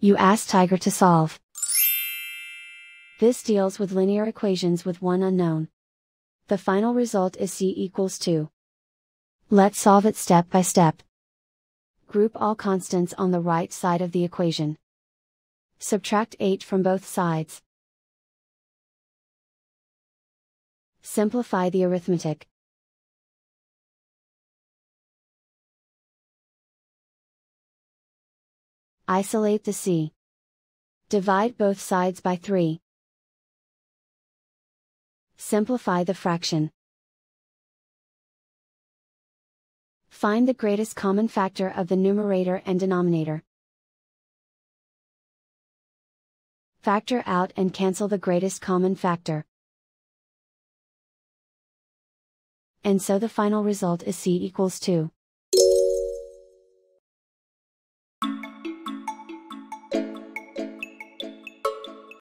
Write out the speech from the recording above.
You ask Tiger to solve. This deals with linear equations with one unknown. The final result is c equals 2. Let's solve it step by step. Group all constants on the right side of the equation. Subtract 8 from both sides. Simplify the arithmetic. Isolate the c. Divide both sides by 3. Simplify the fraction. Find the greatest common factor of the numerator and denominator. Factor out and cancel the greatest common factor. And so the final result is c equals 2.